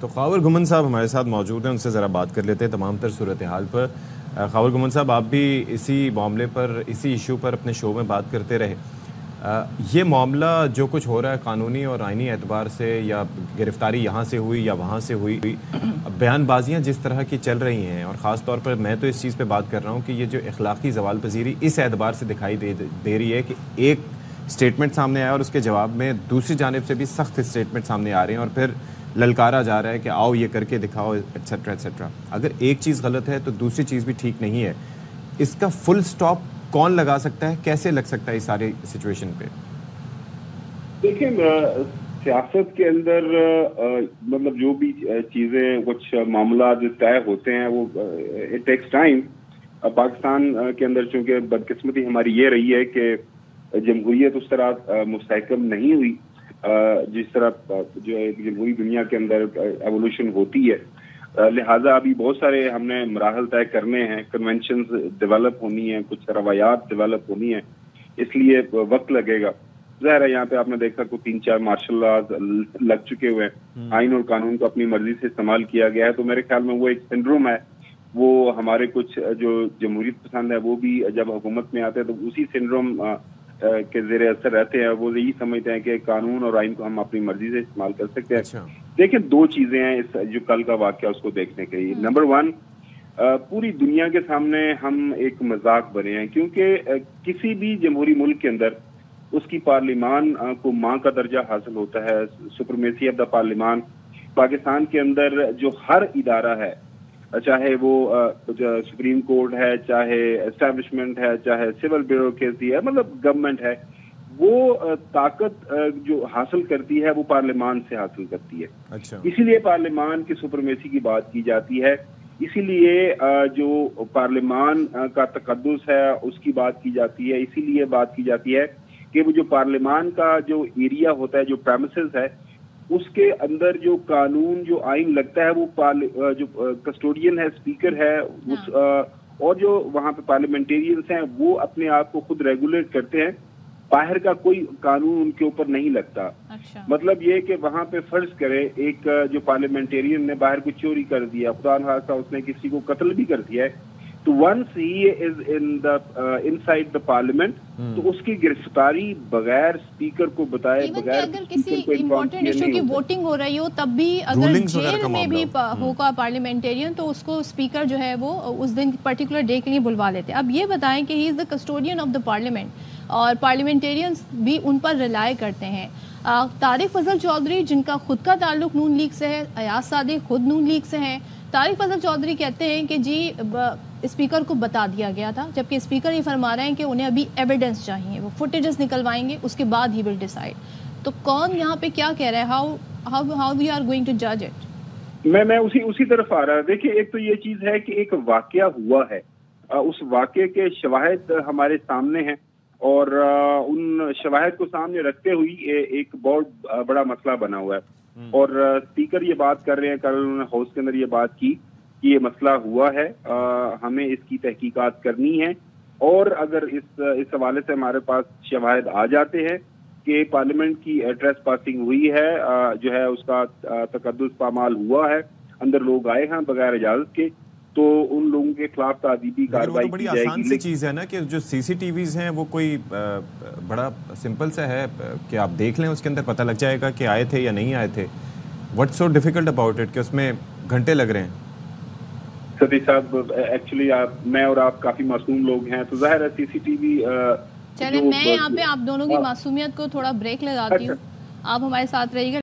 تو خاور گھمن صاحب ہمارے ساتھ موجود ہیں، ان سے ذرا بات کر لیتے ہیں تمام تر صورتحال پر۔ خاور گھمن صاحب، آپ بھی اسی معاملے پر، اسی ایشو پر اپنے شو میں بات کرتے رہے۔ یہ معاملہ جو کچھ ہو رہا ہے قانونی اور آئینی اعتبار سے، یا گرفتاری یہاں سے ہوئی یا وہاں سے ہوئی، بیان بازیاں جس طرح کی چل رہی ہیں، اور خاص طور پر میں تو اس چیز پہ بات کر رہا ہوں کہ یہ جو اخلاقی زوال پذیری اس اعتبار سے دکھائی دے رہی ہے کہ ایک اسٹیٹمنٹ سامنے آیا اور اس کے جواب میں دوسری جانب سے بھی سخت اسٹیٹمنٹ سامنے آ رہے ہیں، اور پھر للکارا جا رہا ہے کہ آؤ یہ کر کے دکھاؤ ایٹسیٹرا ایٹسیٹرا۔ اگر ایک چیز غلط ہے تو دوسری چیز بھی ٹھیک نہیں ہے۔ اس کا فل سٹاپ کون لگا سکتا ہے، کیسے لگ سکتا ہے اس ساری سچویشن پہ؟ دیکھیں، سیاست کے اندر مطلب جو بھی چیزیں، کچھ معاملات جو طے ہوتے ہیں وہ اٹ ٹیکس ٹائم۔ پاکستان کے اندر چونکہ بدقسمتی ہماری یہ رہی ہے کہ جمہوریت اس طرح مستحکم نہیں ہوئی جس طرح جو ایک جمہوری دنیا کے اندر ایوولوشن ہوتی ہے، لہٰذا ابھی بہت سارے ہم نے مراحل طے کرنے ہیں، کنونشنز ڈیولپ ہونی ہیں، کچھ روایات ڈیولپ ہونی ہیں، اس لیے وقت لگے گا۔ ظاہر ہے یہاں پہ آپ نے دیکھا کہ 3-4 مارشل لاز لگ چکے ہوئے ہیں، آئین اور قانون کو اپنی مرضی سے استعمال کیا گیا ہے، تو میرے خیال میں وہ ایک سنڈروم ہے۔ وہ ہمارے کچھ جو جمہوریت پسند ہے وہ بھی جب حکومت میں آتے ہیں تو اسی سنڈروم کے زیر اثر رہتے ہیں، وہ یہی سمجھتے ہیں کہ قانون اور آئین کو ہم اپنی مرضی سے استعمال کر سکتے ہیں۔ دیکھیں، 2 چیزیں ہیں اس جو کل کا واقعہ اس کو دیکھنے کے لیے۔ نمبر 1، پوری دنیا کے سامنے ہم ایک مذاق بنے ہیں، کیونکہ کسی بھی جمہوری ملک کے اندر اس کی پارلیمان کو ماں کا درجہ حاصل ہوتا ہے، سپرمیسی آف دا پارلیمان۔ پاکستان کے اندر جو ہر ادارہ ہے، چاہے وہ سپریم کورٹ ہے، چاہے اسٹیبلشمنٹ ہے، چاہے سول بیوروکریسی ہے، مطلب گورنمنٹ ہے، وہ طاقت جو حاصل کرتی ہے وہ پارلیمان سے حاصل کرتی ہے۔ اسی لیے پارلیمان کی سپرمیسی کی بات کی جاتی ہے، اسی لیے جو پارلیمان کا تقدس ہے اس کی بات کی جاتی ہے، اسی لیے بات کی جاتی ہے کہ وہ جو پارلیمان کا جو ایریا ہوتا ہے، جو پریمیسز ہے، اس کے اندر جو قانون، جو آئین لگتا ہے، وہ جو کسٹوڈین ہے، اسپیکر ہے، اور جو وہاں پہ پارلیمنٹیرینز ہیں وہ اپنے آپ کو خود ریگولیٹ کرتے ہیں، باہر کا کوئی قانون ان کے اوپر نہیں لگتا۔ مطلب یہ کہ وہاں پہ فرض کرے ایک جو پارلیمنٹیرین نے باہر کوئی چوری کر دیا، خدا نخواستہ اس نے کسی کو قتل بھی کر دیا ہے، تو once he is inside the parliament, تو اس کی گرفتاری بغیر اسپیکر کو بتائے، بغیر اگر کسی امپورٹنٹ ایشو کی ووٹنگ ہو رہی ہو تب بھی اگر جیل میں بھی ہوگا پارلیمنٹیرین تو اس کو اسپیکر جو ہے وہ اس دن پرٹیکولر ڈے کے لیے بلوا لیتے ہیں۔ اب یہ بتائیں کہ he is the custodian of the parliament, اور پارلیمنٹیرینز بھی ان پر ریلائی کرتے ہیں۔ طارق فضل چودھری جن کا خود کا تعلق نون لیگ سے ہے، ایاز صادق خود نون لیگ سے ہیں، طارق فضل چودھری کہتے ہیں کہ جی اسپیکر کو بتا دیا گیا تھا، جبکہ اسپیکر یہ فرما رہے ہیں کہ انہیں ابھی ایویڈنس چاہیے، وہ فوٹیجز نکلوائیں گے، اس کے بعد ہی ول ڈیسائیڈ۔ تو کون یہاں پہ کیا کہہ رہا ہے، how we are going to جج اٹ؟ میں اسی طرف آ رہا ہے۔ دیکھیں، ایک تو یہ چیز ہے کہ ایک واقعہ ہوا ہے، اس واقعے کے شواہد ہمارے سامنے ہیں، اور ان شواہد کو سامنے رکھتے ہوئی ایک بہت بڑا مسئلہ بنا ہوا ہے، اور اسپیکر یہ بات کر رہے ہیں، کل انہوں نے ہاؤس کے اندر یہ بات کی کہ یہ مسئلہ ہوا ہے، ہمیں اس کی تحقیقات کرنی ہے، اور اگر اس حوالے سے ہمارے پاس شواہد آ جاتے ہیں کہ پارلیمنٹ کی ٹریس پاسنگ ہوئی ہے، جو ہے اس کا تقدس پامال ہوا ہے، اندر لوگ آئے ہیں بغیر اجازت کے، تو ان لوگوں کے خلاف تعدیبی کارروائی کی جائے گی۔ بڑی آسان سی چیز ہے نا کہ جو سی سی ٹی ویز ہیں وہ کوئی بڑا سمپل سا ہے کہ آپ دیکھ لیں، اس کے اندر پتہ لگ جائے گا کہ آئے تھے یا نہیں آئے تھے۔ What's so difficult about it کہ اس میں گھنٹے لگ رہے ہیں؟ ستی صاحب، ایکچولی میں اور آپ کافی معصوم لوگ ہیں، تو ظاہر ہے سی سی ٹی وی۔ چلے میں یہاں پہ آپ دونوں کی معصومیت کو تھوڑا بریک لگاتی ہوں، آپ ہمارے ساتھ رہیے گا۔